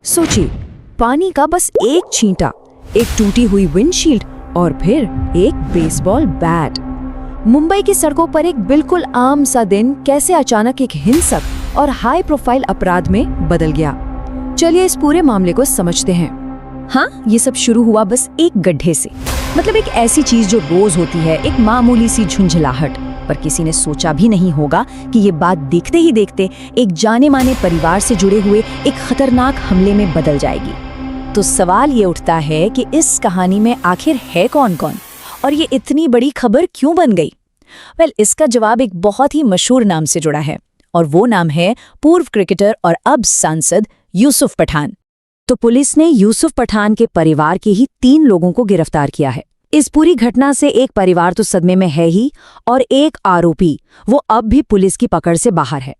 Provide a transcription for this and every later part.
सोचिए, पानी का बस एक छींटा, एक टूटी हुई विंडशील्ड और फिर एक बेसबॉल बैट। मुंबई की सड़कों पर एक बिल्कुल आम सा दिन कैसे अचानक एक हिंसक और हाई प्रोफाइल अपराध में बदल गया। चलिए इस पूरे मामले को समझते हैं। हाँ, ये सब शुरू हुआ बस एक गड्ढे से, मतलब एक ऐसी चीज जो रोज होती है, एक मामूली सी झुंझलाहट। पर किसी ने सोचा भी नहीं होगा कि ये बात देखते ही देखते एक जाने माने परिवार से जुड़े हुए एक खतरनाक हमले में बदल जाएगी। तो सवाल ये उठता है कि इस कहानी में आखिर है कौन कौन और ये इतनी बड़ी खबर क्यों बन गई? इसका जवाब एक बहुत ही मशहूर नाम से जुड़ा है और वो नाम है पूर्व क्रिकेटर और अब सांसद यूसुफ पठान। तो पुलिस ने यूसुफ पठान के परिवार के ही 3 लोगों को गिरफ्तार किया है। इस पूरी घटना से एक परिवार तो सदमे में है ही, और एक आरोपी वो अब भी पुलिस की पकड़ से बाहर है।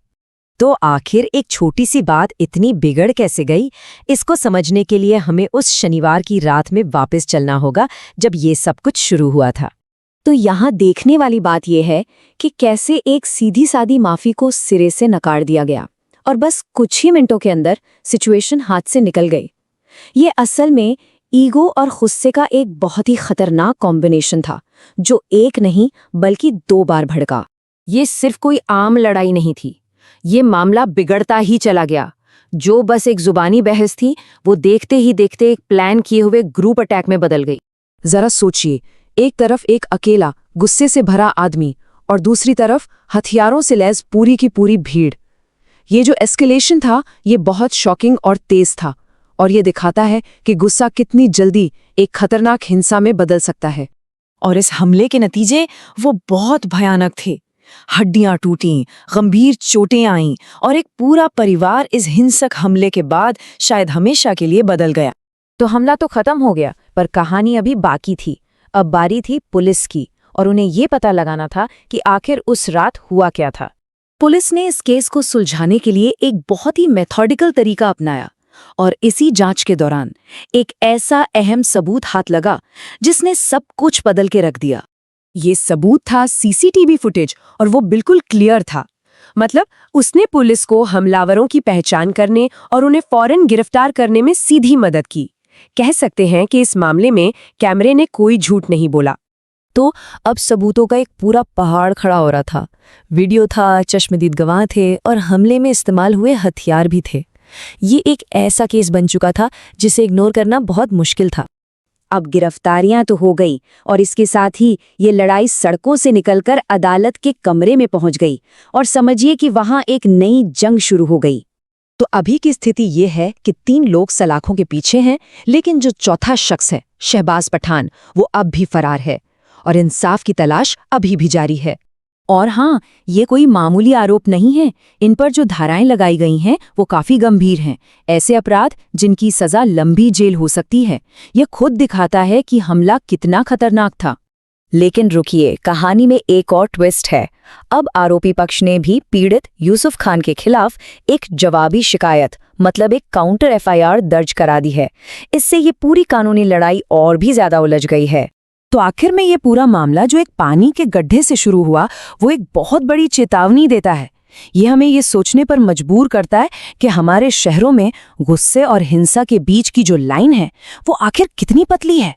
तो आखिर एक छोटी सी बात इतनी बिगड़ कैसे गई, इसको समझने के लिए हमें उस शनिवार की रात में वापस चलना होगा जब ये सब कुछ शुरू हुआ था। तो यहाँ देखने वाली बात यह है कि कैसे एक सीधी सादी माफी को सिरे से नकार दिया गया और बस कुछ ही मिनटों के अंदर सिचुएशन हाथ से निकल गई। ये असल में ईगो और गुस्से का एक बहुत ही खतरनाक कॉम्बिनेशन था, जो एक नहीं बल्कि 2 बार भड़का। ये सिर्फ कोई आम लड़ाई नहीं थी, ये मामला बिगड़ता ही चला गया। जो बस एक जुबानी बहस थी, वो देखते ही देखते एक प्लान किए हुए ग्रुप अटैक में बदल गई। जरा सोचिए, एक तरफ एक अकेला गुस्से से भरा आदमी और दूसरी तरफ हथियारों से लैस पूरी की पूरी भीड़। ये जो एस्केलेशन था, ये बहुत शॉकिंग और तेज था, और ये दिखाता है कि गुस्सा कितनी जल्दी एक खतरनाक हिंसा में बदल सकता है। और इस हमले के नतीजे वो बहुत भयानक थे। हड्डियां टूटीं, गंभीर चोटें आईं और एक पूरा परिवार इस हिंसक हमले के बाद शायद हमेशा के लिए बदल गया। तो हमला तो खत्म हो गया, पर कहानी अभी बाकी थी। अब बारी थी पुलिस की, और उन्हें ये पता लगाना था कि आखिर उस रात हुआ क्या था। पुलिस ने इस केस को सुलझाने के लिए एक बहुत ही मेथोडिकल तरीका अपनाया, और इसी जांच के दौरान एक ऐसा अहम सबूत हाथ लगा जिसने सब कुछ बदल के रख दिया। ये सबूत था सीसीटीवी फुटेज, और वो बिल्कुल क्लियर था। मतलब उसने पुलिस को हमलावरों की पहचान करने और उन्हें फौरन गिरफ्तार करने में सीधी मदद की। कह सकते हैं कि इस मामले में कैमरे ने कोई झूठ नहीं बोला। तो अब सबूतों का एक पूरा पहाड़ खड़ा हो रहा था। वीडियो था, चश्मदीद गवाह थे और हमले में इस्तेमाल हुए हथियार भी थे। ये एक ऐसा केस बन चुका था जिसे इग्नोर करना बहुत मुश्किल था। अब गिरफ्तारियां तो हो गई, और इसके साथ ही ये लड़ाई सड़कों से निकलकर अदालत के कमरे में पहुंच गई, और समझिए कि वहां एक नई जंग शुरू हो गई। तो अभी की स्थिति ये है कि 3 लोग सलाखों के पीछे हैं, लेकिन जो चौथा शख्स है, शहबाज पठान, वो अब भी फरार है, और इंसाफ की तलाश अभी भी जारी है। और हाँ, ये कोई मामूली आरोप नहीं है। इन पर जो धाराएं लगाई गई हैं वो काफी गंभीर हैं, ऐसे अपराध जिनकी सजा लंबी जेल हो सकती है। ये खुद दिखाता है कि हमला कितना खतरनाक था। लेकिन रुकिए, कहानी में एक और ट्विस्ट है। अब आरोपी पक्ष ने भी पीड़ित यूसुफ खान के खिलाफ एक जवाबी शिकायत, मतलब एक काउंटर एफआईआर दर्ज करा दी है। इससे ये पूरी कानूनी लड़ाई और भी ज्यादा उलझ गई है। तो आखिर में ये पूरा मामला जो एक पानी के गड्ढे से शुरू हुआ, वो एक बहुत बड़ी चेतावनी देता है। ये हमें ये सोचने पर मजबूर करता है कि हमारे शहरों में गुस्से और हिंसा के बीच की जो लाइन है, वो आखिर कितनी पतली है।